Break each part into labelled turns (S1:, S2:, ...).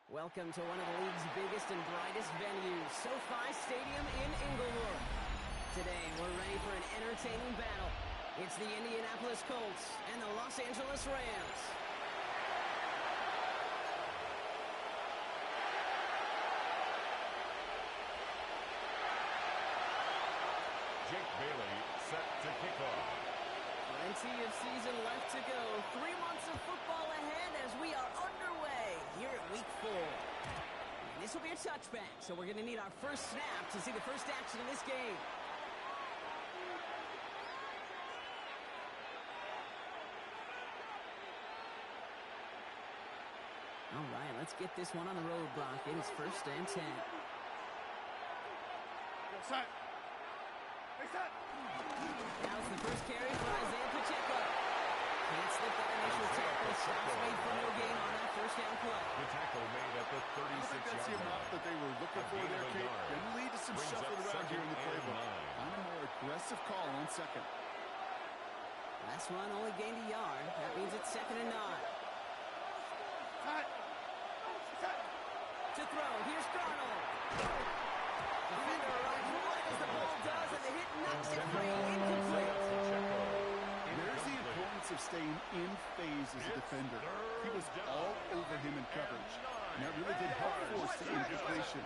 S1: Welcome to one of the league's biggest and brightest venues, SoFi Stadium in Inglewood. Today, we're ready for an entertaining battle. It's the Indianapolis Colts and the Los Angeles Rams.
S2: Jake Bailey set to kick off.
S1: Plenty of season left to go. 3 months of football ahead as we are underway here at Week 4. And this will be a touchback, so we're going to need our first snap to see the first action in this game. All right, let's get this one on the road, Brock. It is 1st and 10. Now's the first carry for Isaiah Pacheco. Can't slip that initial tackle. Stops made for no gain on that first down play.
S2: The tackle made at the 36-yard line.
S3: That's the amount that they were looking for there, Kate. Going to lead to some shuffling around here in the playbook. On a more aggressive call on second.
S1: Last run only gained a yard. That means it's 2nd and 9. To throw, here's Darnold. Defender arrives right as the ball does, and the hit knocks it free. Incomplete.
S3: There's the importance of staying in phase as a defender. He was all over him in coverage, and that really did help force the incompletion.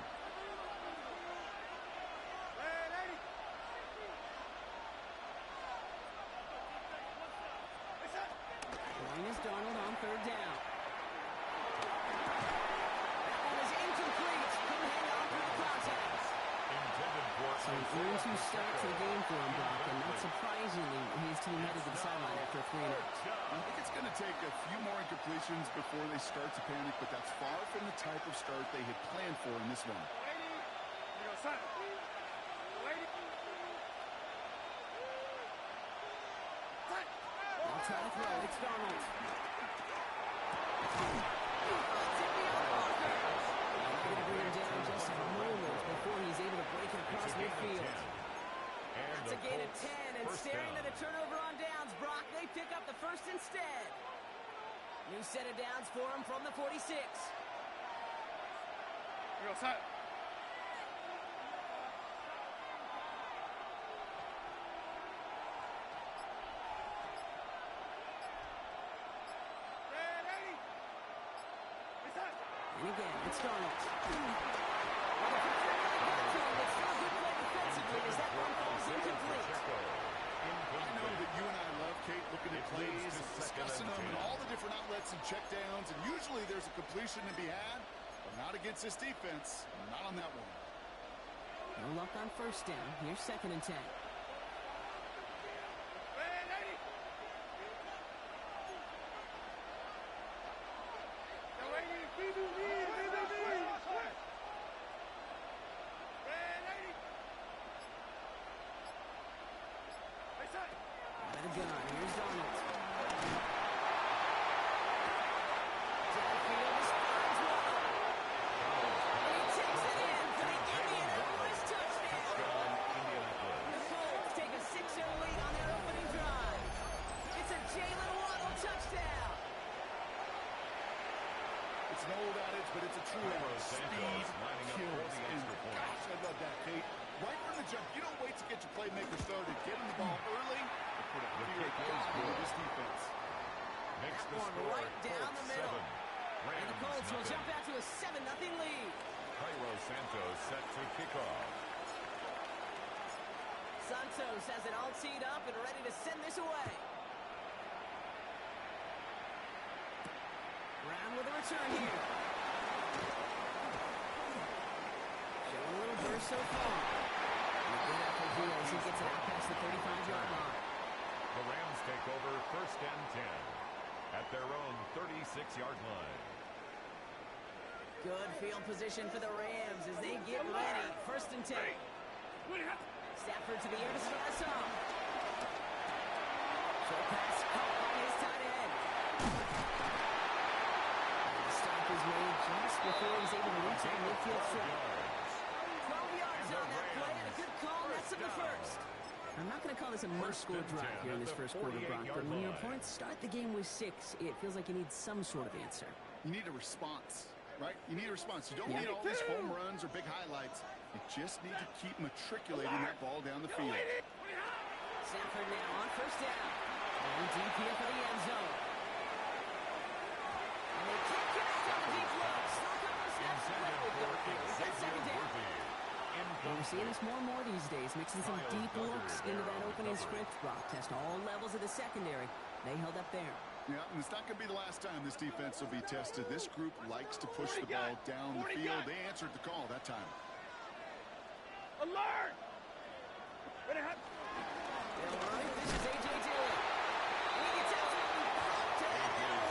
S1: Line is Darnold on 3rd down. So 3-2 start to the game for him, Brock, and not surprisingly, his team headed to the sideline after a 3 and out.
S3: I think it's going to take a few more incompletions before they start to panic, but that's far from the type of start they had planned for in this one.
S1: I'll try to throw. It's Darnold. Before he's able to break it across midfield. That's a gain of 10, and staring at a turnover on downs, Brock, they pick up the first instead. New set of downs for him from the 46.
S4: Real set.
S1: And again, it's Darnold.
S3: I know that you and I love, Kate, looking at plays, discussing them, and all the different outlets and checkdowns, and usually there's a completion to be had, but not against this defense, not on that one.
S1: No luck on 1st down. Here's 2nd and 10. Here's Darnold. Downfield, this finds one. And he takes it in for the Indianapolis touchdown. The Colts take a 6-0 lead on their opening drive. It's a Jalen Waddle touchdown.
S3: It's an old adage, but it's a true one. Speed kills. And gosh, I love that, Kate. Right from the jump, you don't wait to get your playmaker started. Get him the ball early. Put a fear of God into this defense.
S2: Makes
S1: That
S2: the
S1: one
S2: score
S1: right down the middle. And the Colts will jump out to a 7-0 lead.
S2: Cairo Santos set to kick off.
S1: Santos has it all teed up and ready to send this away. Brown with a return here. Showing a little burst so far. And a good effort here as he gets it out past the 35-yard line.
S2: The Rams take over 1st and 10 at their own 36-yard line.
S1: Good field position for the Rams as they get ready. 1st and 10. Stafford to the air to start us off. Short pass caught by his tight end. The stop is made just before he's able to reach that midfield strip. 12 yards on that play and a good call. That's in the 1st. I'm not going to call this a must-score drive here in this 1st quarter, Brock, but when your opponents start the game with 6, it feels like you need some sort of answer.
S3: You need a response. right? You need a response. You don't need all these home runs or big highlights. You just need to keep matriculating that ball down the field.
S1: Sanford now on first down. And deep here for the end zone. And they can't connect on the deep look. Still a couple of snaps to play with though here. It's that second down. Well, we're seeing this more and more these days, mixing some deep looks into that opening script. Rock test all levels of the secondary. They held up there.
S3: Yeah, and it's not going to be the last time this defense will be tested. This group likes to push the ball down the field. They answered the call that time.
S4: Alert!
S1: This is A.J. Dillon. And he gets out to that down.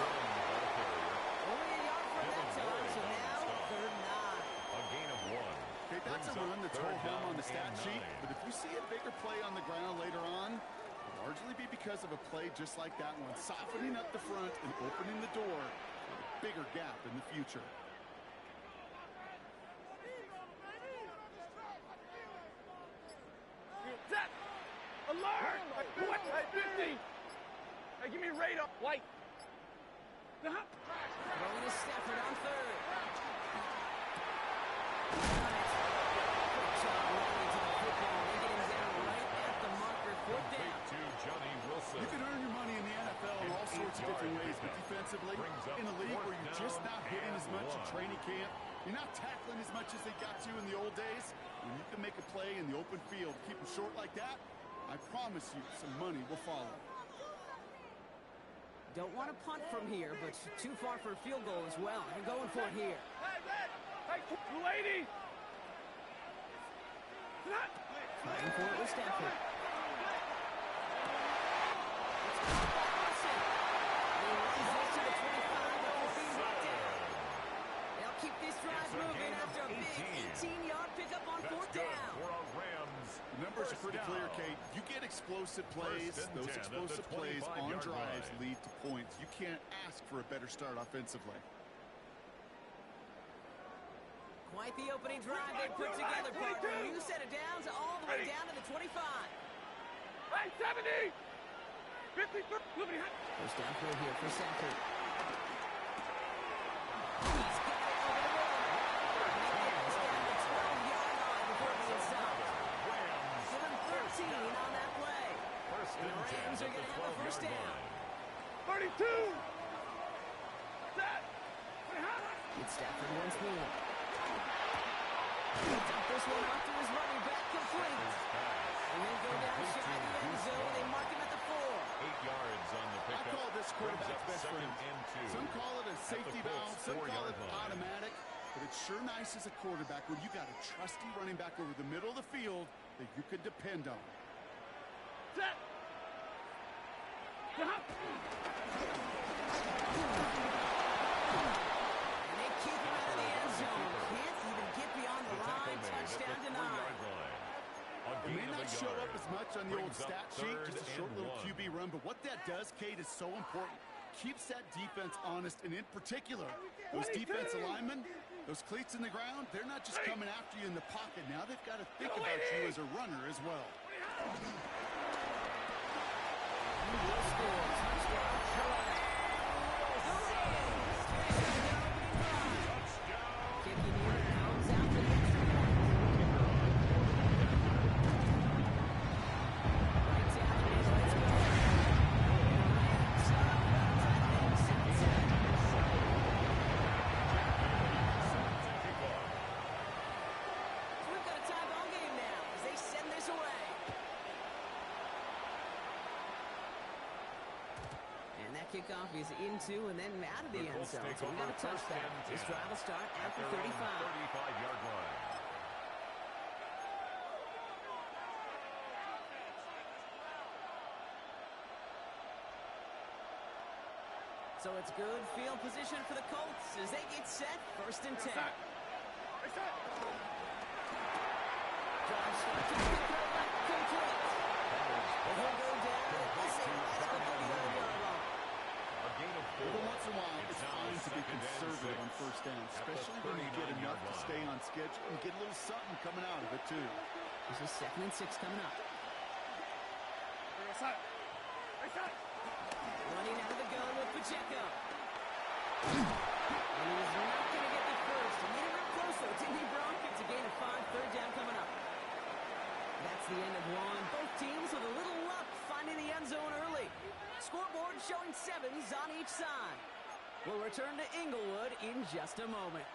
S1: Only a yard from that time, so now 3rd and 9.
S2: A gain of 1.
S3: Okay, that's a run that's all home on the stat sheet. But if you see a bigger play on the ground later on, it'll largely be because of a play just like that one, softening up the front and opening the door for a bigger gap in the future.
S4: Set! Alert! What? Hey, 50! Hey, give me radar. White.
S1: Throwing to Stafford on 3rd. Good job running to the football. They get him down right at the marker. 4th down.
S3: You can earn your money in the NFL in all sorts of different ways, but defensively, in a league where you're just not hitting as much at training camp, you're not tackling as much as they got you in the old days, when you can make a play in the open field, keep them short like that, I promise you some money will follow.
S1: Don't want to punt from here, but too far for a field goal as well. They're going for it here.
S4: Hey, lady!
S1: Fighting for it with Stafford. They'll keep this drive moving after a big 18-yard pickup on 4th down.
S3: The numbers are pretty clear, Kate. You get explosive plays. Those explosive plays on drives lead to points. You can't ask for a better start offensively.
S1: Quite the opening drive they put together, partner. New set of downs all the way down to the 25.
S4: Hey, 70! 50,
S1: First down throw here for Sanford. He's got it over the middle. And he gets down the 12-yard line before being stopped. Give him 13 on that play. And the Rams are going to have a first down.
S4: 32! Set!
S1: It's Stafford once more. He dumped this one off to his running back, complete. And then go down shy of the end zone. They mark him at the 4.
S2: 8 yards on the pickup.
S3: I call this quarterback's best friend. Some call it a safety valve, some call it automatic. But it's sure nice as a quarterback when you got a trusty running back over the middle of the field that you could depend on.
S4: Set!
S1: And they keep him out of the end zone. Can't even get beyond the line. Touchdown denied.
S3: It may not show up as much on the old stat sheet, just a short little QB run, but what that does, Kate, is so important. Keeps that defense honest, and in particular, those defensive linemen, those cleats in the ground, they're not just coming after you in the pocket. Now they've got to think about you as a runner as well.
S1: He will score. Touchdown, Troy. The Rams take the opening drive. Kicking here comes out for the extra point. Right down the middle, let's go. Rams up, attacking, 7-7. So we've got a tie ball game now as they send this away. And that kickoff is into and then out of the end zone. So we got a touchdown. This drive will start at the 35.
S2: 35-yard line.
S1: So it's good field position for the Colts as they get set. 1st and 10. Drive start to the quarterback complete. And he'll go down at this at the 39-yard line.
S2: A gain of 4.
S3: Every once in a while, it's fine to be conservative on first down, especially when you get enough to stay on schedule and get a little something coming out of it, too.
S1: This is 2nd and 6 coming up. Running out of the gun with Pacheco. And he's not going to get the didn't he, Bronk? It's a gain of 5, third down coming up. That's the end of one. Both teams with a little luck finding the end zone early. Scoreboard showing 7s on each side. We'll return to Inglewood in just a moment.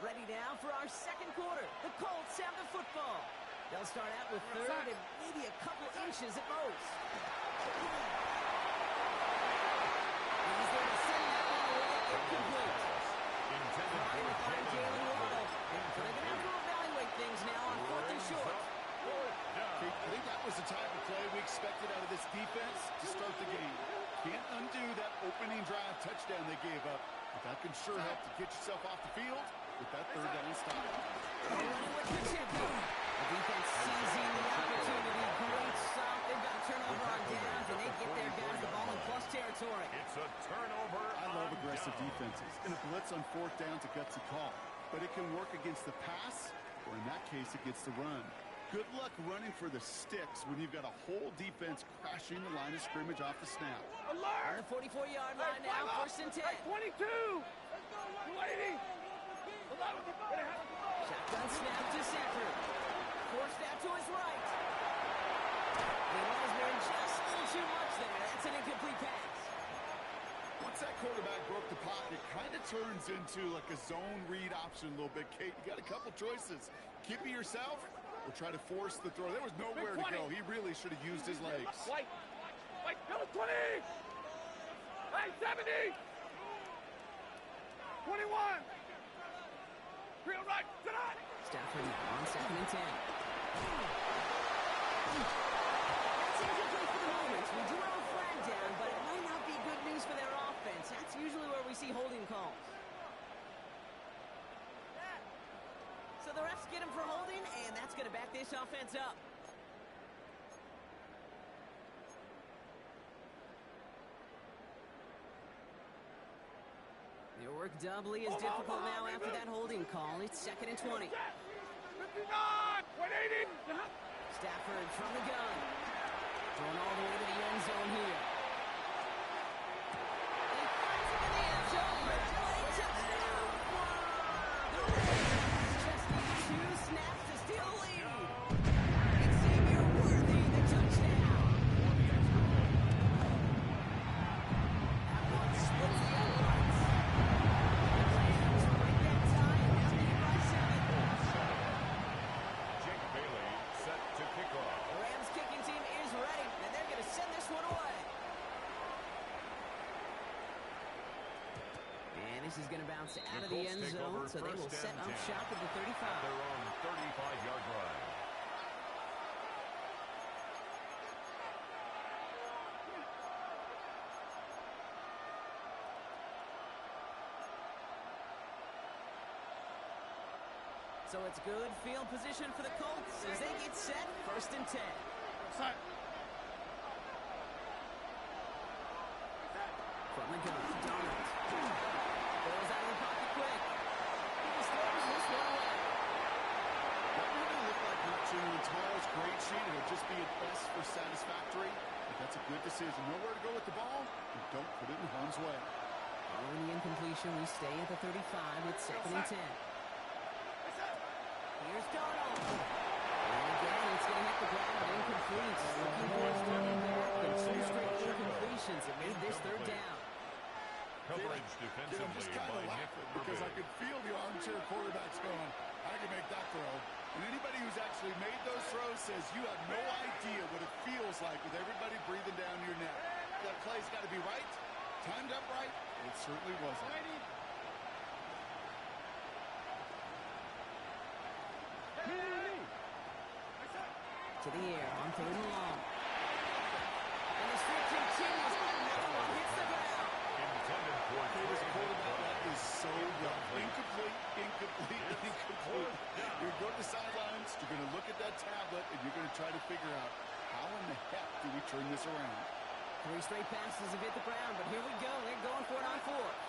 S1: Ready now for our second quarter. The Colts have the football. They'll start out with third and maybe a couple inches at most. He's there to send that one away incomplete. Trying to find Jalen Waddle. So they're going to have to evaluate things now on 4th and short.
S3: I think that was the type of play we expected out of this defense to start the game. Can't undo that opening drive touchdown they gave up. But that can sure help to get yourself off the field with that third down stop.
S1: Running with Pacheco. The defense seizing the opportunity. Great stop. They've got a turnover on downs, and they get their guys the ball in plus territory.
S2: It's a turnover.
S3: I love aggressive defenses. In a blitz on 4th down, it's a gutsy call. But it can work against the pass, or in that case, against the run. Good luck running for the sticks when you've got a whole defense crashing the line of scrimmage off the snap.
S1: On the 44-yard line now, 1st and 10.
S4: 22! Let's go, 280!
S1: Shotgun snap to Sanford. Forced out to his right. The Osborne just a little too much there. That's an incomplete pass.
S3: Once that quarterback broke the pocket, it kind of turns into like a zone read option a little bit. Kate, you got a couple choices. Keep it yourself or try to force the throw. There was nowhere to go. He really should have used his legs.
S4: Wait, go 20! Hey, 70! 21! Real right, sit on!
S1: Stafford on 2nd and 10. That's incomplete for the moment. We do have a flag down, but it might not be good news for their offense. That's usually where we see holding calls. So the refs get him for holding, and that's going to back this offense up. Their work doubly as difficult now after that holding call. It's 2nd and 20.
S4: 59! 180!
S1: Stafford from the gun. Going all the way to the end zone here. He finds it in the end zone for a touchdown. The Ravens just need 2 snaps to steal the lead. It's Xavier Worthy, the touchdown. That one splits the uprights. The Rams break that tie and now lead by 7.
S2: Jake Bailey set to kick off.
S1: The Rams kicking team is ready, and they're going to send this one away. And this is going to bounce out of the end zone, so they will set up shop at the 35.
S2: Their own 35-yard line.
S1: So it's good field position for the Colts as they get set, 1st and 10. From the gun, Donald. Throws out of the pocket quick. He just throws this one away.
S3: That really looked like not genuine tomorrow's grade sheet. It'll just be an S for satisfactory. But that's a good decision. Nowhere to go with the ball, and don't put it in harm's way.
S1: Following the incompletion, we stay at the 35. It's 2nd and 10. Here's Donald. And again, it's going to hit the ground. Incomplete. Looking for his running back. And 2 straight incompletions that made this 3rd down.
S2: Coverage
S3: I'm
S2: defensively
S3: just kind
S2: by
S3: of
S2: Nick
S3: laughing because I could feel the armchair quarterbacks going, I can make that throw. And anybody who's actually made those throws says you have no idea what it feels like with everybody breathing down your neck. That play's got to be right, timed up right, and it certainly wasn't.
S1: To the air on 3rd and long. And the streak continues. Another one hits the ground.
S2: intended for
S3: This quarterback that is so young. Incomplete. You're going to the sidelines, you're going to look at that tablet, and you're going to try to figure out how in the heck do we turn this around.
S1: 3 straight passes have hit the ground, but here we go. They're going for it on 4th.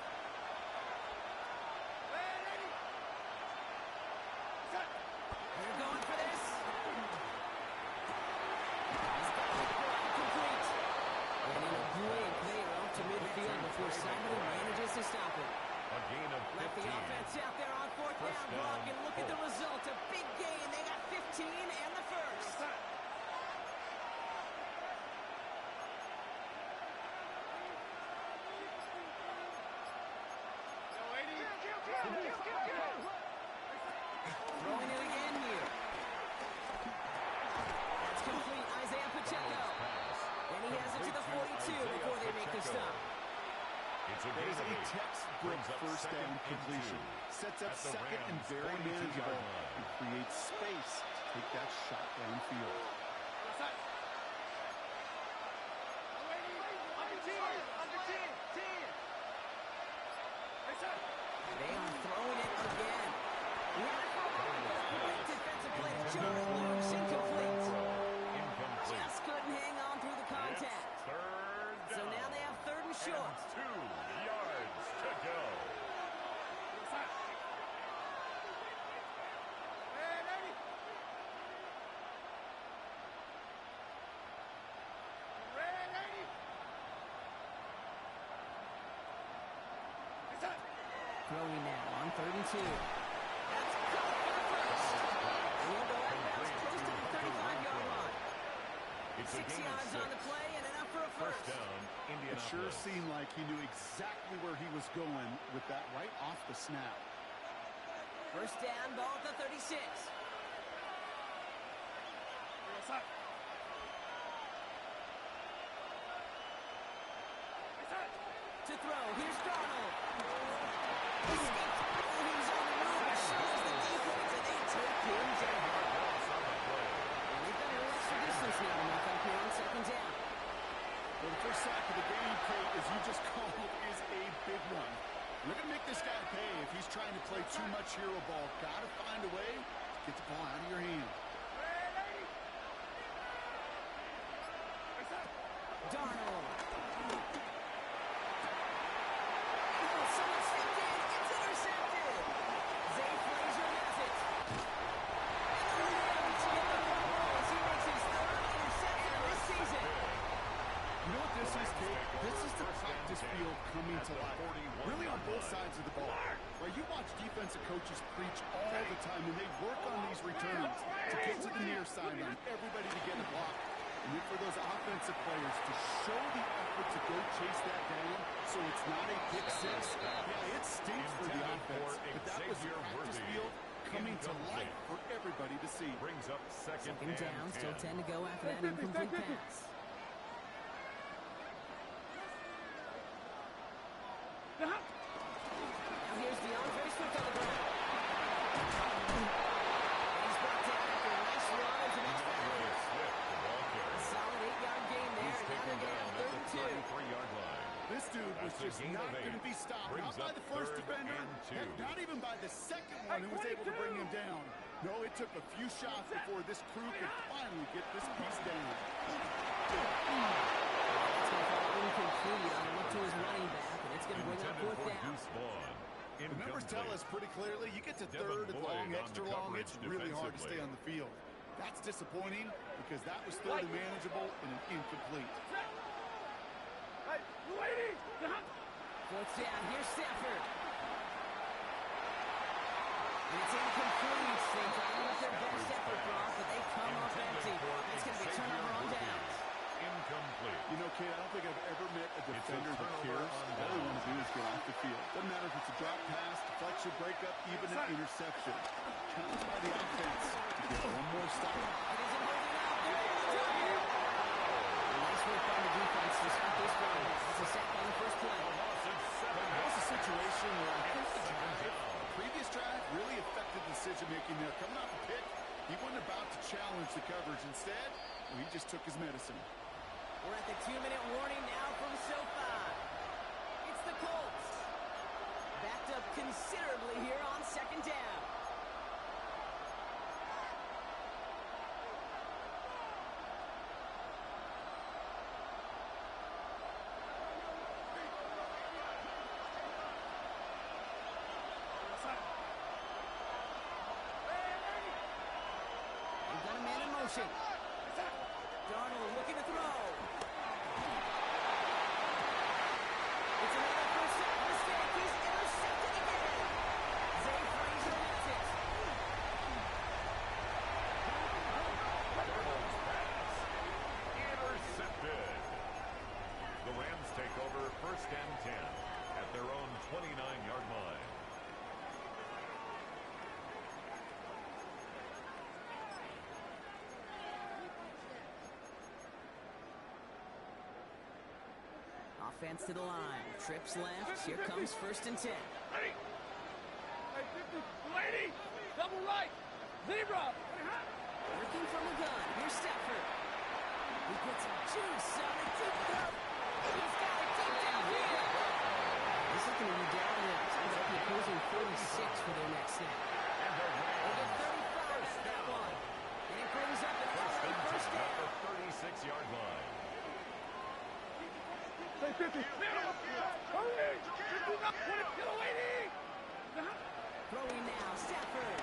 S3: is a textbook first down completion. Sets up second and very manageable and creates space to take that shot downfield.
S1: They are throwing it again. Great defensive play to jump loose, incomplete. Just couldn't hang on through the contact. So now they have third and short.
S2: 2 yards to go.
S1: Throwing now on third and 2. That's caught for the first. And he'll go out of bounds close to the 35-yard line. 6 yards on the play and enough for a first.
S2: Down,
S3: It sure seemed like he knew exactly where he was going with that right off the snap.
S1: First down, ball at the 36. To throw, here's Darnold. He's on the move, shows the defense, and they take him down. And they've got a little extra distance now to make up here on second down.
S3: Well, the first sack of the game, Kate, as you just called, is a big one. You're going to make this guy pay if he's trying to play too much hero ball. Got to find a way to get the ball out of your hand.
S1: Darnold. Oh, someone stepped in. It's intercepted. Zay Frazier has it. And the Rams get the ball as he makes his third interception of this season.
S3: You know what this is, Kate? This is the practice field coming to life. Really on both sides of the ball. Right, you watch defensive coaches preach all the time, and they work on these returns to get to the near sideline, everybody to get a block. And then for those offensive players to show the effort to go chase that down so it's not a pick six. Yeah, it stinks for the offense, but that was the practice field coming to life for everybody to see.
S2: Brings up second
S1: down, still 10 to go after that incomplete pass. Now here's DeAndre Swift on the ground. He's brought down after a nice run into the next battle. A solid 8-yard gain there, and now they're down 33-yard line.
S3: This dude was just not going to be stopped. Not by the first defender, not even by the second one who was able to bring him down. No, it took a few shots before this crew could finally get this piece down.
S1: Incomplete on a look to his running back, and it's going to bring up fourth down.
S3: The numbers tell us pretty clearly, you get to third and long, extra long, it's really hard to stay on the field. That's disappointing because that was third and manageable and an incomplete.
S1: Fourth down, here's Stafford. And it's incomplete. They trying with their best effort, Brock, but they come up empty. It's going to be turnover on downs.
S2: Incomplete.
S3: You know, Kate, I don't think I've ever met a defender that cares. All they want to do is get off the field. Doesn't matter if it's a drop pass, deflection, breakup, even an interception. Challenged by the offense to get one more stop.
S1: It isn't holding out. They're able to target it. Nice work by the defense to stop this drive. It's a sack on the first play.
S3: That was a situation where I think the previous drive really affected decision-making there. Coming off the pick, he wasn't about to challenge the coverage. Instead, he just took his medicine.
S1: We're at the 2-minute warning now from SoFi. It's the Colts. Backed up considerably here on second down. They've got a man in motion. Darnold looking to throw. It's another first down mistake. He's intercepted again. Zay Frazier has it.
S2: Intercepted. The Rams take over first and 10 at their own 29-yard line.
S1: offense to the line. Trips left. Here comes 1st and 10.
S4: Ready? Hey, 50. Lady! Double right! Zebra!
S1: Working from the gun. Here's Stafford. He puts some juice on it. Deep throw. He's got it deep downfield. This is going to be down there. Sounds like the opposing 46 for their next snap. They get 35 out of that one. And it brings up an early first down.
S2: 36-yard line.
S4: Say 50. Hurry! 50 up. Get away, D!
S1: Throwing now. Stafford.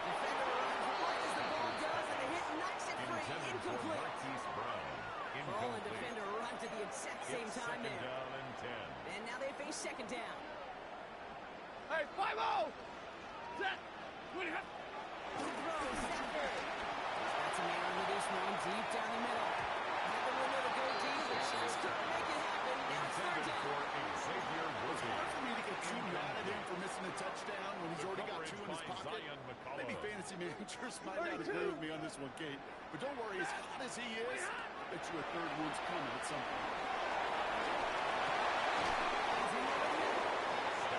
S1: Defender runs right as the ball does, and the hit knocks it free. Incomplete. Ball and defender run to the exact same time there.
S2: Down and 10.
S1: And now they face 2nd down.
S4: Hey, 5-0! Set!
S1: Good throw, Stafford. He's got some air into this one, deep down the middle. Had the window to go deep, but just couldn't make it happen. Now it's 3rd down.
S2: Xavier
S3: It's hard for me to get too mad at him for missing a touchdown when he's already got 2 in his pocket. Maybe fantasy managers might not agree with me on this one, Kate. But don't worry, as hot as he is, I bet you a 3rd one's coming at some point.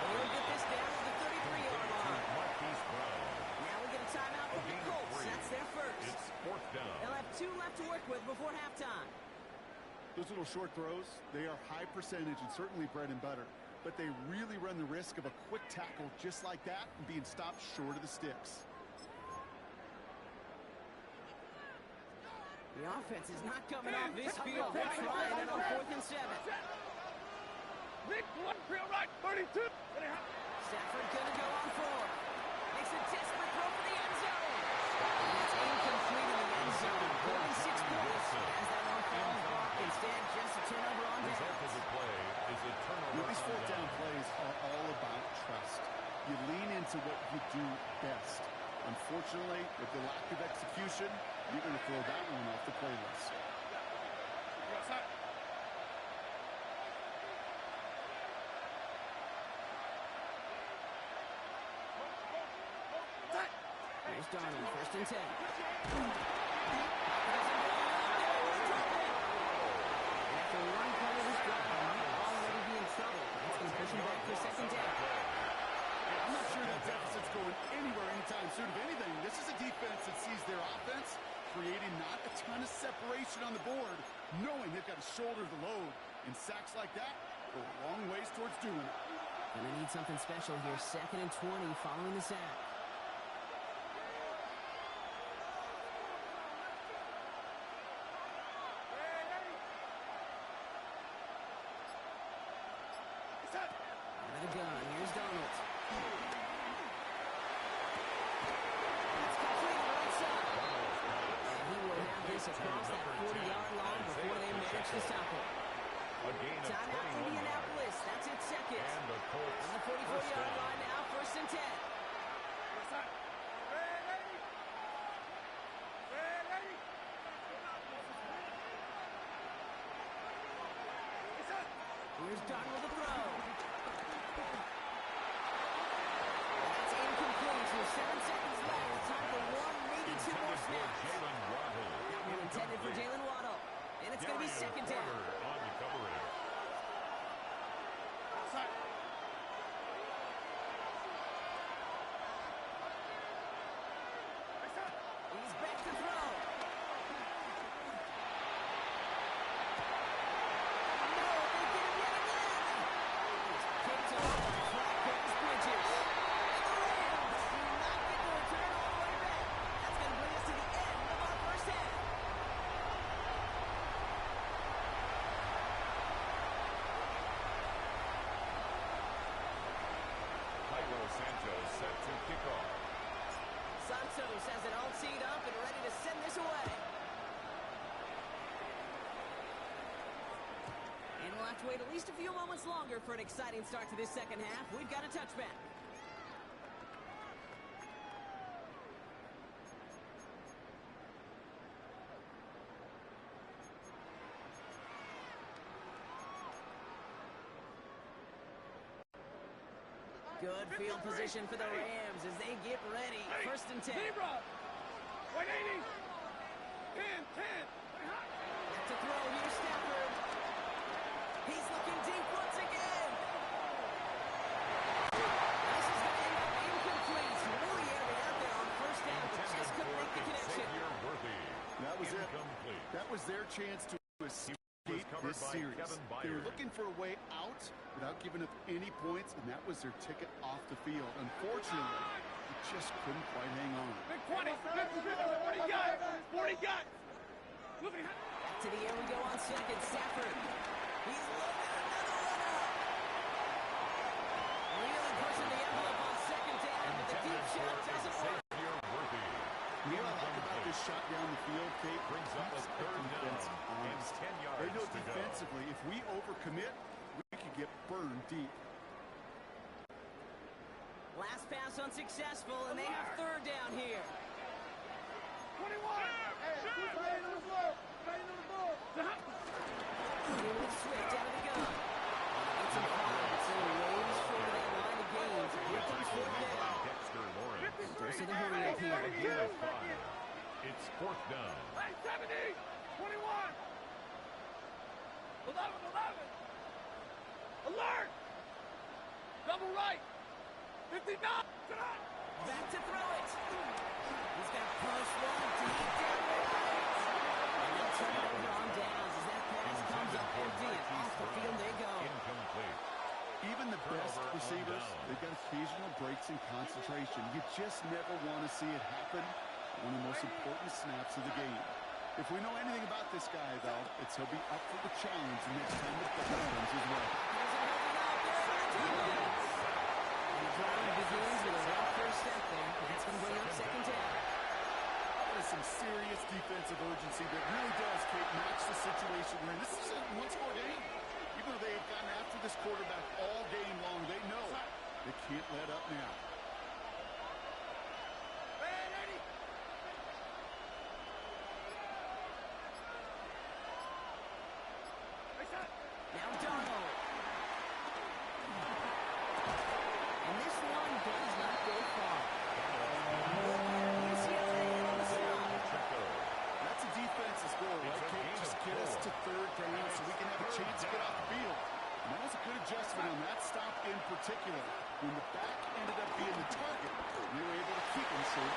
S1: We'll get this down to the 33-yard line. Now we get a timeout from the Colts. That's their first.
S2: It's 4th down.
S1: They'll have 2 left to work with before halftime.
S3: Those little short throws, they are high percentage and certainly bread and butter. But they really run the risk of a quick tackle just like that and being stopped short of the sticks.
S1: The offense is not coming off this field. They're trying it on 4th and 7.
S4: Big one, real right, 32.
S1: Stafford gonna go on 4. Makes a desperate throw for the end zone. And it's incomplete in the end zone. 46 points. As that one falls off, instead just a turnover on
S2: Result of
S1: downs.
S2: the play is a turnover.
S3: These 4th down plays are all about trust. You lean into what you do best. Unfortunately, with the lack of execution, you're going to throw that one off the play list.
S1: Here's Darnold, 1st and 10. After one play of his drive, he might already be in trouble. That's going to push him back for 2nd down.
S3: I'm not sure that deficit's going anywhere anytime soon. If anything, this is a defense that sees their offense creating not a ton of separation on the board, knowing they've got to shoulder the load. And sacks like that go a long ways towards doing it.
S1: Gonna need something special here. 2nd and 20 following the sack. Out of the gun. Here's Donald. That's complete right side. And he will have this across that 40-yard line before they manage to stop him. Timeout Indianapolis. That's it, 2nd.
S2: And the Colts
S1: On the 44-yard line now, 1st and 10. Here's Don with the throw. That's incomplete. With 7 seconds left. Time for 1, maybe 2 more snaps. That one intended for Jalen Waddle. And it's going to be 2nd down.
S2: On the coverage.
S1: He's back to throw. No, they get him yet again. He's picked off by flat pass Bridges. And the Rams do not get the return all the way back. That's going to bring us to the end of our first half.
S2: Santos set to kick off.
S1: Santos has it all teed up and ready to send this away. And we'll have to wait at least a few moments longer for an exciting start to this second half. We've got a touchback. Good field position for the Rams as they get ready. 1st and 10.
S4: Zebra! 180! 10, 10!
S1: Back to throw. Here's Stafford. He's looking deep once again. This is going to end up incomplete. Really airy out there on first down, but just couldn't make the connection.
S3: That was it. That was their chance to escape this series. They were looking for a way out without giving up any points, and that was their ticket off the field. Unfortunately, they just couldn't quite hang on.
S4: Big 20, 40 guys, 40 guys.
S1: Back to the air we go on second. Stafford. He's loaded another one up. Really pushing the envelope on second down, but the deep shot doesn't work.
S3: You know what I like about this shot down the field, Kate?
S2: Brings up a third down and 10 yards
S3: They know
S2: to go.
S3: defensively, if we overcommit, we could get burned deep.
S1: Last pass unsuccessful, and they have third down here.
S4: 21. Hey, right into the ball. Right into the ball.
S1: Really swift out of the gun. It's a ball. It's a ways short of that line of gains. Here comes fourth down. There's the hurry up here.
S2: Again, 5. It's fourth down.
S4: Hey, 70. 21. 11. Alert. Double right. 59.
S1: Back to throw it. He's got push one deep down the right. And they'll turn it over on downs as that pass comes up empty and off the field they go.
S2: Incomplete.
S3: Even the best receivers, they've got occasional breaks in concentration. You just never want to see it happen. One of the most important snaps of the game. If we know anything about this guy, though, it's he'll be up for the challenge next time the ball comes his way.
S1: The drive begins with a rough first step there. That's going to bring up second down.
S3: That is some serious defensive urgency that really does, Kate, match the situation we're in. This is a one-score game. Even though they have gotten after this quarterback all game long, they know they can't let up now.
S1: Now Donald. And this one does not go far.
S3: That's a defense's goal, right, Kate? Just get us to third down so we can have a chance to get off the field. And that was a good adjustment on that stop in particular. When the back ended up being the target, they were able to keep him safe.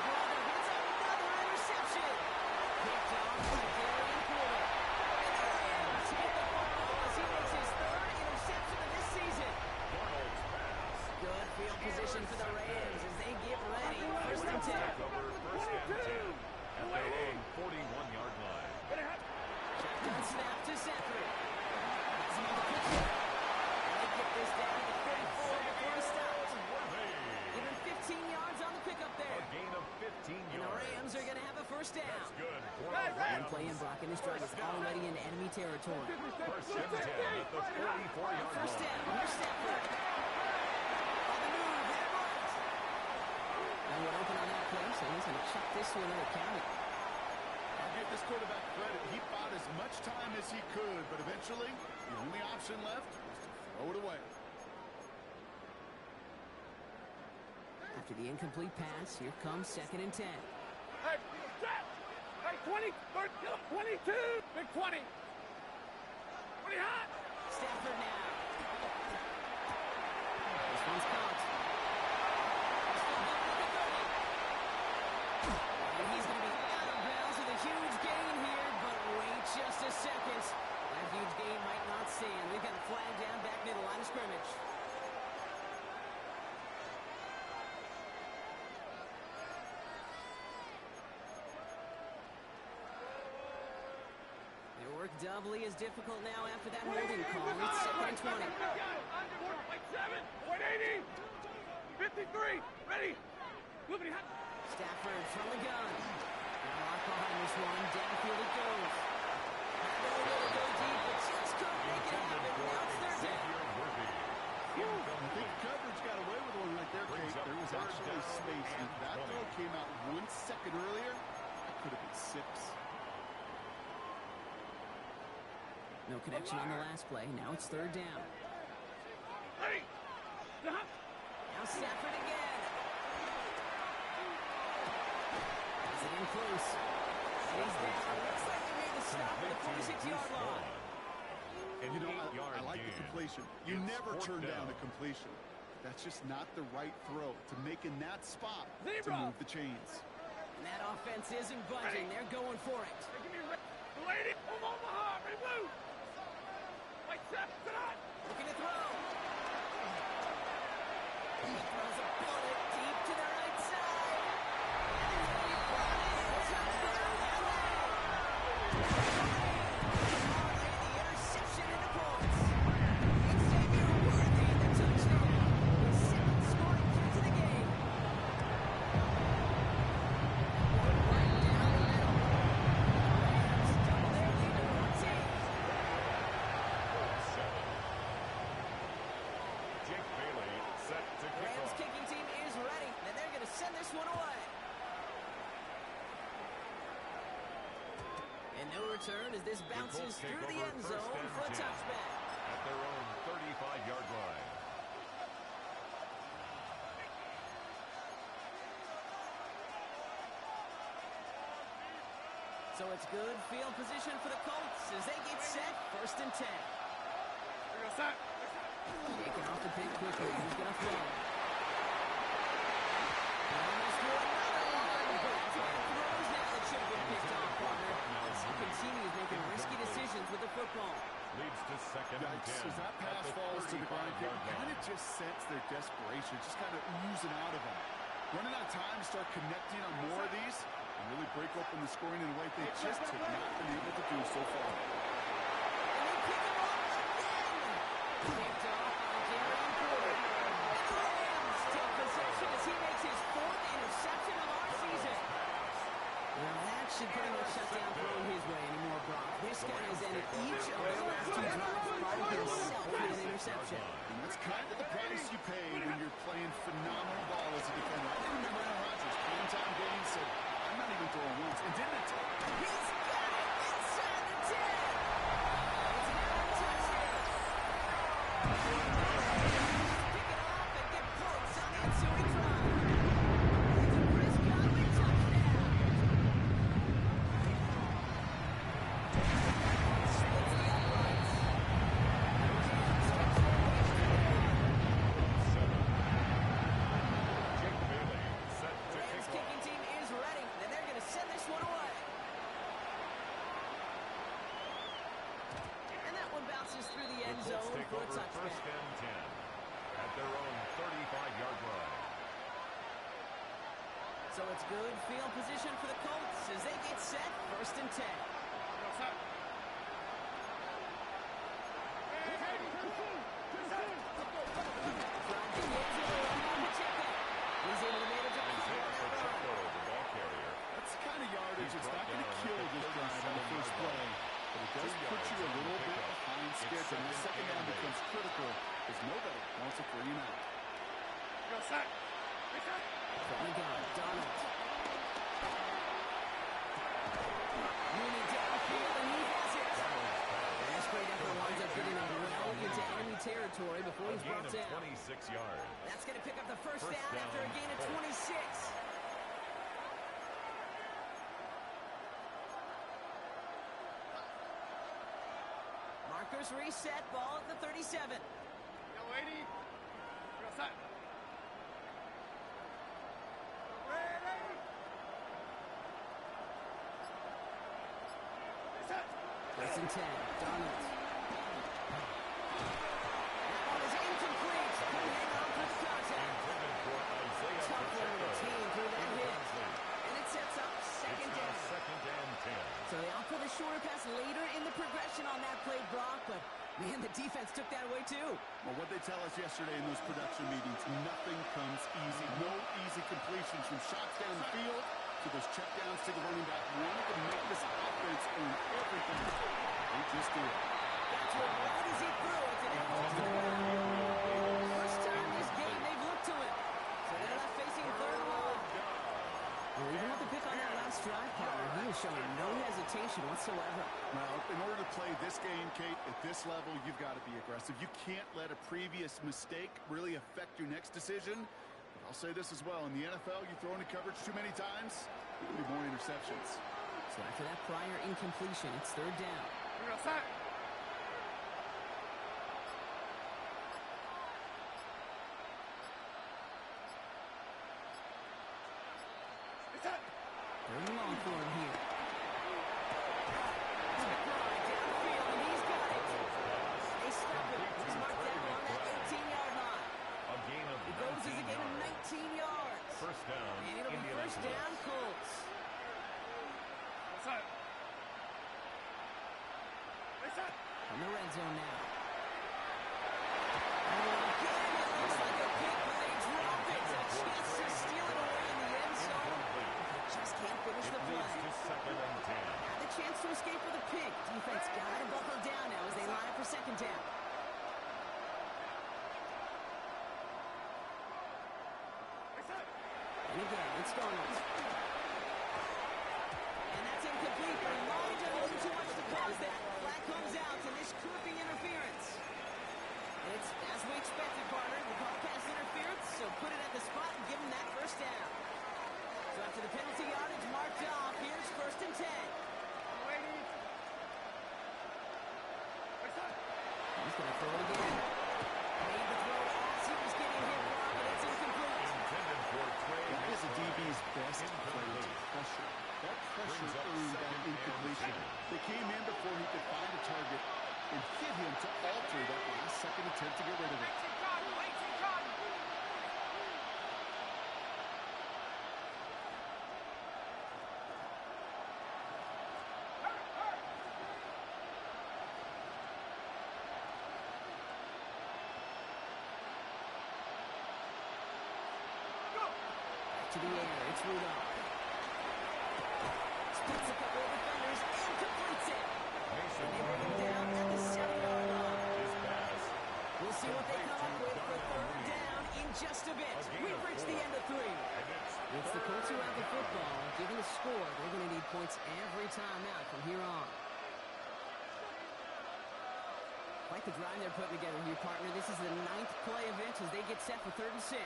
S1: Brother gets another interception. Picked off by Darian Porter. And the Rams get the football as he makes his third interception of this season. Good field position for the Rams as they get ready. First and 10.
S2: First and 10 at their own 41-yard line.
S1: Shotgun snap to Stafford. Has him on the pitch. And they get this down to 34 before he stops. Even 15 yards on the pickup there.
S2: A gain of 15
S1: And the
S2: yards.
S1: Rams are going to have a first down.
S2: Good.
S1: One play in Brock, and this drive is already in enemy territory.
S2: First and 10 at the 44-yard
S1: First
S2: line.
S1: down. Here's Stafford. On the move. Head right. And we're open on that play, so he's going to chuck this one in the county.
S3: I'll give this quarterback credit. He bought as much time as he could, but eventually, the only option left was to throw it away.
S1: After the incomplete pass, here comes second and 10.
S4: Hey, set. Hey, 20, 22. Big 20. 20 hot.
S1: Stafford now. This one's caught. And he's going to be out of bounds with a huge gain here, but wait just a second. That huge gain might not stand. We've got a flag down back near the line of scrimmage. Their work doubly as difficult now after that holding call. It's second and 20.
S4: Like 7. 180. 53. Ready. Moving hot.
S1: Stafford from the gun. Now locked behind this one. Downfield it goes. Had a little go deep, but just couldn't make it happen. Now it's third down.
S3: I think coverage got away with one right there, Kate. There was actually space. If that throw came out 1 second earlier, that could have been 6.
S1: No connection on the last play. Now it's third down.
S4: Ready.
S1: Now Stafford again. Is it in close? And he's down. Looks like they made the stop at the 46-yard line.
S2: An
S3: You know,
S2: 8-yard
S3: I like
S2: gain.
S3: the completion. You
S2: It's
S3: never
S2: fourth
S3: turn down
S2: down.
S3: a completion. That's just not the right throw to make in that spot to
S4: Zebra.
S3: move the chains.
S1: And that offense isn't budging. They're going for it.
S4: Hey, give me the lady from Omaha. Ready, blue. Wait, set on.
S1: Looking to throw. He throws a bullet deep to the right side. And he brought in. Touchdown, LA. The interception in the Colts. It's Xavier Worthy, the touchdown. His second scoring kick to the game. One right down the middle. Rams double their lead to 14.
S2: Jake Bailey set to kick
S1: Rams
S2: off.
S1: kicking team is ready, and they're going to send this one away. And no return as this
S2: The
S1: bounces
S2: Colts take
S1: through the
S2: over
S1: end
S2: first
S1: zone
S2: and
S1: for a
S2: 10
S1: touchback.
S2: at their own 35-yard line.
S1: So it's good field position for the Colts as they get set, first and 10.
S4: Here goes that.
S1: Taking off the pick quickly. He's going to throw. Almost threw another one. But throws now that should have been picked off, partner. As he continues making risky decisions with the football.
S2: Leads to second and 10.
S3: Yikes, as that
S2: at
S3: pass
S2: the
S3: falls to the ground, you
S2: 35-yard
S3: kind
S2: line.
S3: of just sense their desperation, just kind of oozing out of them. Running out of time to start connecting on more of these and really break open the scoring in a way they just have not been able to do so far.
S1: And they pick him off again. Picked off by Gary Porter. And the Rams take possession as he makes his fourth interception of our season. Well, that should pretty much shut down throwing his way anymore, Brock. This guy has ended each of their last two drives providing himself with an interception.
S3: And that's kind of the price you pay when you're playing phenomenal ball as a defender. I can remember Aaron Rodgers, prime time game, said, I'm not even throwing once, and didn't it?
S1: He's got it inside the 10. It's now a touchdown. Pick it off and get points on the ensuing drive. It's a Chris Conley touchdown. Splits the uprights.
S2: Jake Bailey set to
S1: Rams
S2: kick off.
S1: kicking team is ready, and they're going to send this one away. And that one bounces through the
S2: The
S1: end
S2: Colts
S1: zone
S2: take
S1: for a
S2: over first
S1: touchback.
S2: and 10 at their own 35-yard line.
S1: So it's good field position for the Colts as they get set, first and 10.
S4: Here goes that.
S1: He's into the middle to
S2: Isaiah
S1: the
S2: Pacheco, the ball carrier.
S3: That's the kind of yardage
S2: He's
S3: that's not
S2: brought
S3: going to
S2: down
S3: kill
S2: at the
S3: this drive on the first
S2: 37-yard
S3: play,
S2: line.
S3: but it does
S2: 2
S3: put
S2: yards
S3: you a
S2: on the
S3: little bit
S2: pickup.
S3: behind
S2: It's
S3: schedule. And the
S2: second
S3: second down
S2: and
S3: becomes critical as nobody wants a 3 and out.
S4: Here goes that.
S1: From the gun, Donald. Mooney downfield, and he has it. And this great effort winds up getting him well into enemy territory before
S2: A
S1: he's
S2: gain
S1: brought
S2: of
S1: down.
S2: 26 yards.
S1: That's going to pick up the first
S2: First
S1: down after a
S2: down,
S1: gain of
S2: Colts.
S1: 26. Markers reset, ball at the 37.
S4: Yo, lady. Here goes that. Ready. Set.
S1: First and 10, Donald. That one is incomplete. Couldn't hang on for the contact.
S2: Intended for Isaiah
S1: Tough one to
S2: Pacheco.
S1: retain through that hit. And it sets up
S2: It's
S1: second
S2: now
S1: down.
S2: second and 10.
S1: So they opt for the shorter pass later in the progression on that play, Brock, but man, the defense took that away too.
S3: Well, what they tell us yesterday in those production meetings, nothing comes easy. No easy completions from shots down the field to those checkdowns to the running back. Wanted to make this offense earn everything. They just did.
S1: That's what right as he threw it, and it falls to the ground. First time this game they've looked to him. So they're left facing third and long. Well, even with the pick on that last drive, partner, he was showing no hesitation whatsoever.
S3: Now, in order to play this game, Kate, at this level, you've got to be aggressive. You can't let a previous mistake really affect your next decision. But I'll say this as well. In the NFL, you throw into coverage too many times, there'll be more interceptions.
S1: So after that prior incompletion, it's third down.
S4: Here goes that.
S1: First down, Colts.
S4: What's up? What's up?
S1: In the red zone now. And again, it looks like a pick, but they drop it. A chance to steal it away in the end zone. They just can't finish the play. Had the chance to escape with a pick. Defense got to buckle down now as they line up for second down. And again, it's Donald. And that's incomplete. Their line did a little too much to cause that. Flag comes out, and this could be interference. It's as we expected, partner. We call pass interference, so put it at the spot and give them that first down. So after the penalty yardage marked off, here's 1st and 10. He's going to throw it again. Made the throw as he was getting hit, Rob, but it's incomplete.
S3: That is a DB's best play to pressure. That pressure earned that incompletion. They came in before he could find a target and hit him to alter that last-second attempt to get rid of it.
S1: To the air, it's Rudolph. Splits a couple of defenders and completes it. And they bring him down at the 7-yard line. We'll see what they come up with for 3rd down in just a bit. We've reached the end of 3. It's the Colts who have the football. Given the score, they're going to need points every time out from here on. Quite the drive they're putting together here, partner. This is the 9th play of it as they get set for 3rd and 6.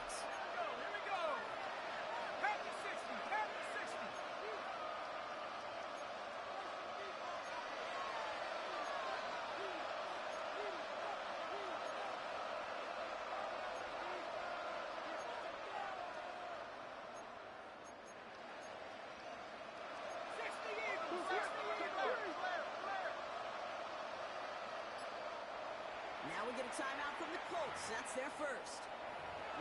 S1: Now we get a timeout from the Colts. That's their first.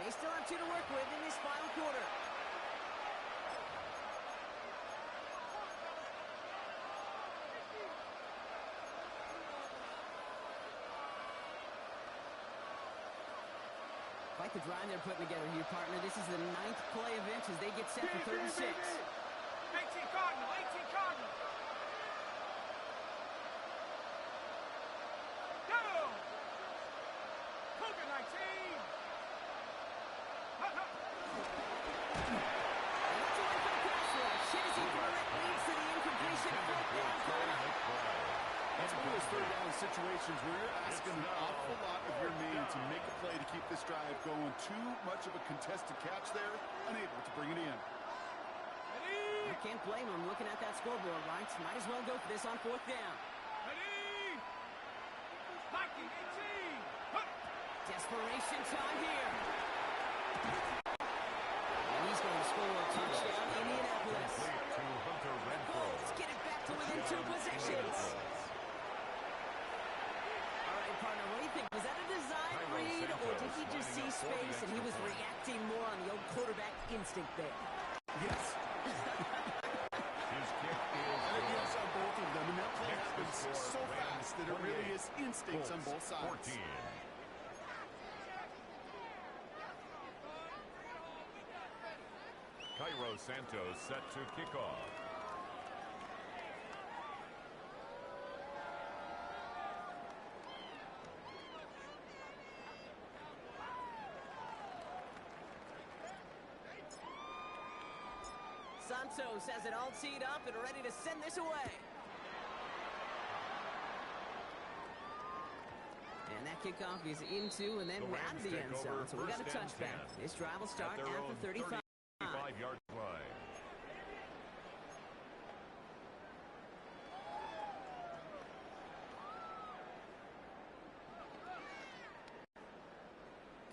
S1: They still have 2 to work with in this final quarter. Quite the drive they're putting together here, partner. This is the 9th play of it as they get set for 3rd and 6.
S4: 18 Cardinal, 18 Cardinal. Go! Cougar 19.
S1: And that's away from the pass rush. Hit as he threw it, leads to the incompletion. 4th down, Cardinal.
S3: That's one of those 3rd down situations where you're asking an awful lot of your man to make a play to keep this drive going. Too much of a contested catch there, unable to bring it in.
S1: You can't blame him looking at that scoreboard, right? Might as well go for this on 4th down.
S4: Ready? Viking 18.
S1: Desperation time here. And he's going to score a touchdown, Indianapolis. The Colts get it back to within 2 possessions. All right, partner, what do you think? Was that a design read, or did he just see space and he was reacting more on the old quarterback instinct there?
S3: Yes. Yes, on both of them, and that play happens so fast that it really is instincts on both sides.
S2: Cairo Santos set to kick off.
S1: Santos has it all teed up and ready to send this away. And that kickoff is into and then out of the end zone. So we got a touchback. This drive will start at the 35.
S2: 35-yard play.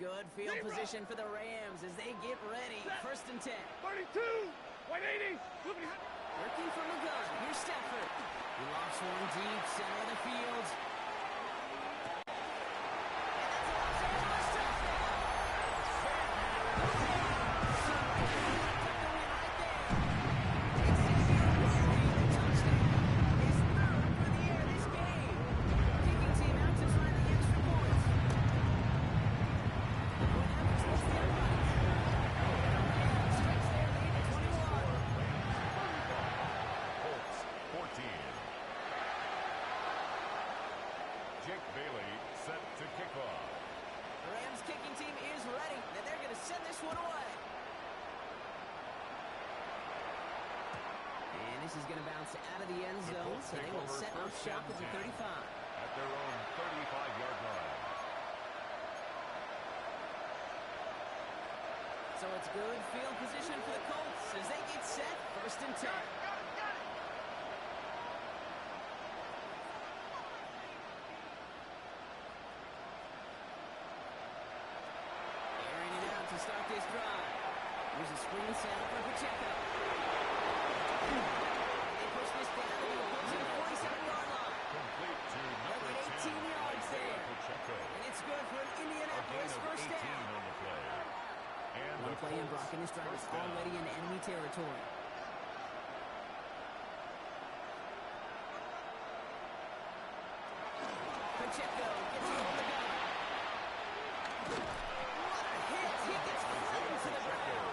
S1: Good field position for the Rams as they get ready. 1st and 10.
S4: 32. 180.
S1: Working from the gun. Here's Stafford. He lofts one deep, center of the field. And that's a Los Angeles touchdown. kicking team is ready, and they're going to send this one away. And this is going to bounce out of the end zone, so they will set up shop at the 35.
S2: At their own 35-yard line.
S1: So it's good field position for the Colts as they get set, 1st and 10. Airing it out to start this drive. Here's a screen set up for Pacheco. They push this down to the opposing 47-yard line.
S2: Complete to number
S1: 18 yards there.
S2: Pacheco.
S1: And it's good for an
S2: A gain
S1: Indianapolis
S2: of 18
S1: first down.
S2: on the play. And
S1: One
S2: the
S1: play in
S2: Colts
S1: Brock, and this drive is
S2: first down.
S1: already in enemy territory. Pacheco gets it on the gun. What a hit! He gets flattened to the ground.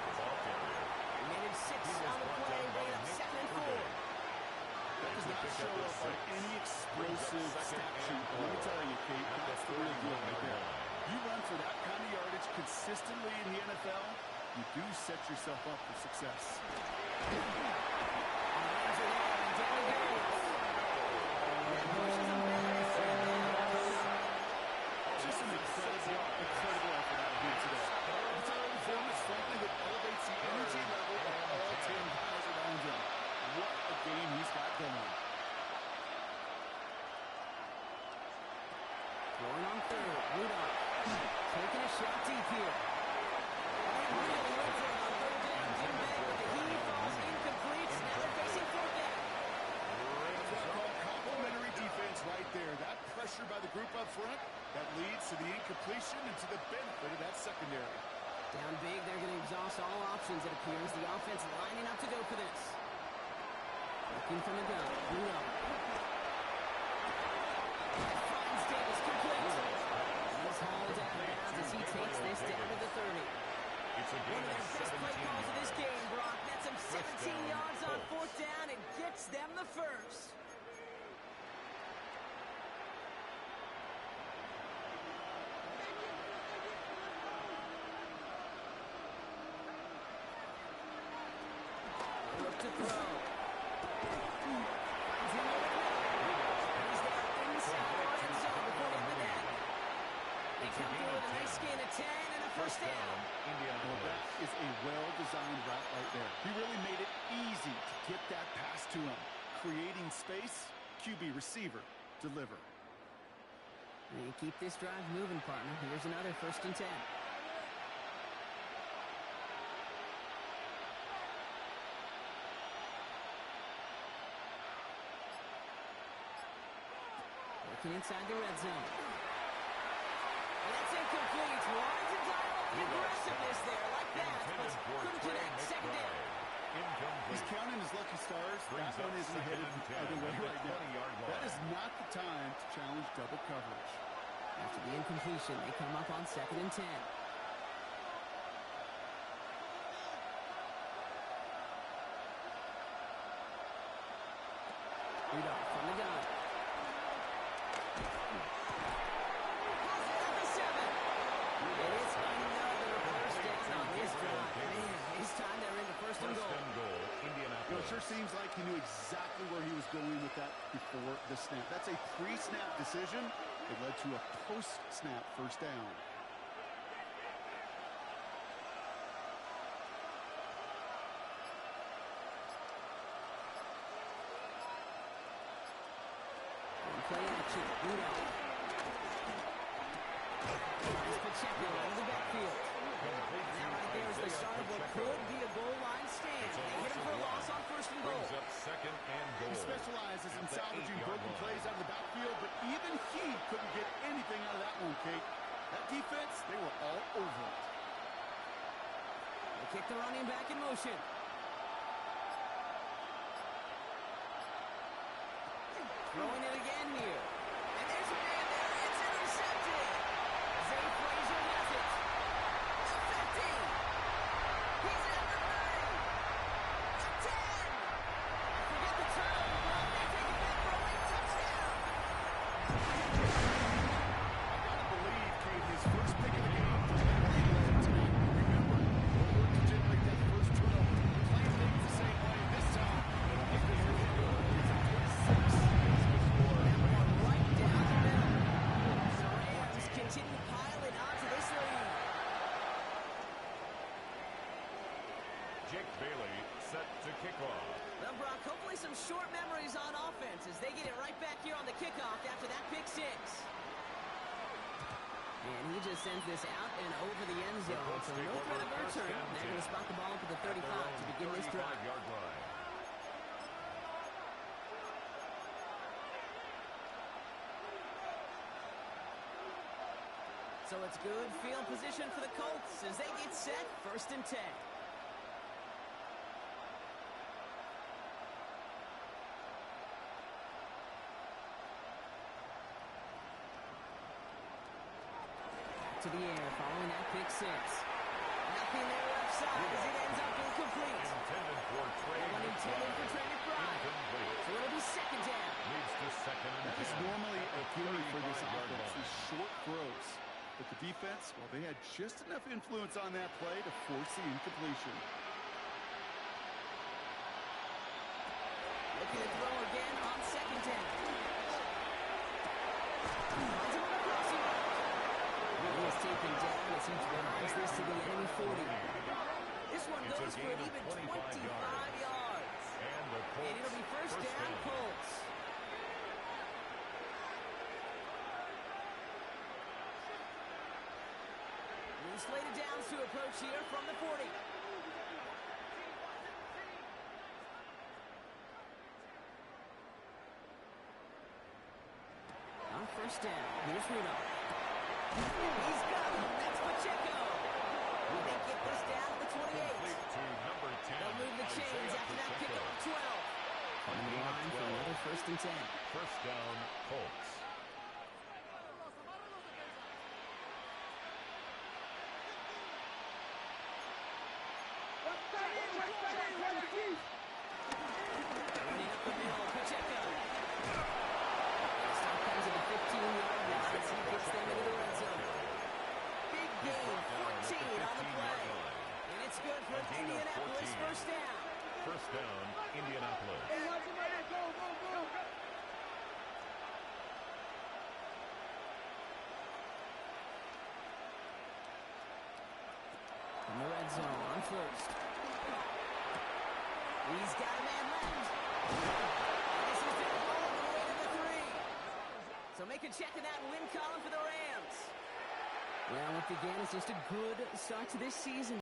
S1: They made him 6 on the play, made up 2nd and 4.
S3: That does not show up on any explosive stat sheet. But let me tell you, Kate, that's the real deal right there. You run for that kind of yardage consistently in the NFL, you do set yourself up for success. Just an incredible effort out of here today. It's a performance, frankly, that elevates the energy level of all 10 guys around him. What a game he's got going.
S1: Going on 3rd, Rudolph taking a shot deep here. They really went for it on 3rd down, didn't they? But the heave falls incomplete. Now they're facing 4th down.
S3: That's what I call complimentary defense right there. That pressure by the group up front, that leads to the incompletion and to the benefit of that secondary.
S1: Down big, they're going to exhaust all options, it appears. The offense lining up to go for this. Looking from the gun, Rudolph. Finds Davis complete. He's hauled out of bounds as he takes this down to the 30.
S2: It's a
S1: One
S2: gain
S1: of
S2: of
S1: their best play
S2: 17
S1: calls of this
S2: yards.
S1: game, Brock. Nets him 17
S2: down,
S1: yards on
S2: Colts.
S1: 4th down and gets them the first. Look to throw. Finds him over the middle. He's there inside the red zone before hitting the net. They come through with a nice gain of 10 and a first down.
S3: Well,
S2: Indianapolis.
S3: that is a well-designed route right there. He really made it easy to get that pass to him. Creating space, QB receiver, deliver.
S1: They keep this drive moving, partner. Here's another 1st and 10. Working inside the red zone. And that's incomplete. Wanted to dial up the aggressiveness there like that, but couldn't connect. 2nd down.
S3: He's counting his lucky stars.
S2: Brings
S3: That one
S2: up
S3: isn't
S2: 2nd
S3: headed
S2: and 10
S3: either way
S2: at the
S3: right now.
S2: 20-yard line.
S3: That is not the time to challenge double coverage.
S1: After the incompletion, they come up on 2nd and 10. Rudolph from the gun. Pulls it at the 7. And it's another first down on this drive. Man, this time they're into first and
S2: First
S1: goal.
S2: and goal, Indianapolis.
S3: It sure seems like he knew exactly where he was going with that before the snap. That's a pre-snap decision. It led to a post-snap first down.
S1: Play action. Rudolph. It's Pacheco out of the backfield. Now right there is the start of what could be a goal line stand. They hit him for a loss on 1st and goal.
S2: Brings up 2nd and goal.
S3: He specializes in
S2: At the
S3: salvaging
S2: 8-yard
S3: broken
S2: line.
S3: plays out of the backfield, but even he couldn't get anything out of that one, Kate. That defense, they were all over it.
S1: They kick the running back in motion. Throwing it again here. And there's a man there. It's intercepted. Zay Frazier has it. The 50. He's at the 30. The 10. I forget the turn. Well, they take it back for a late touchdown.
S3: I gotta believe, Kate, his first pick of the game
S2: Jake Bailey set to kick off.
S1: Well, Brock, hopefully some short memories on offense as they get it right back here on the kickoff after that pick six. And he just sends this out and over the end zone. So no threat of a return. They're going to spot the ball to the 35 to begin this drive.
S2: 35-yard line.
S1: So it's good field position for the Colts as they get set, 1st and 10. To the air, following that pick six. Nothing there left side as it ends up incomplete.
S2: Intended for Trey.
S1: One intended for Trey McBride.
S2: Incomplete.
S1: So it'll be 2nd down.
S2: Leads to 2nd and 10.
S3: That is normally a theory for this
S2: 35-yard
S3: offense,
S2: line.
S3: these short throws. But the defense, well, they had just enough influence on that play to force the incompletion.
S1: Looking to throw again on 2nd down. Finds him on the crossing route. He is taken down as he drives this to the enemy 40. This one goes for an even 25 yards.
S2: And
S1: it'll be first down, Colts. Slated downs to approach here from the 40. On 1st down, here's Rudolph. He's got him. That's Pacheco. Will they get this down to the 28?
S2: To number 10.
S1: They'll move the chains after that pickup 12. On the line for another 1st and 10.
S2: 1st down, Colts.
S1: Running up the middle, Pacheco. Stop comes at the 15-yard line as he gets them into the red zone. Big gain, 14 on the play. And it's good for Indianapolis, 1st down.
S2: 1st down, Indianapolis.
S1: In the red zone on 1st. He's got a man left. This is the ball on the way to the 3. So make a check in that win column for the Rams. Well, once again, it's just a good start to this season.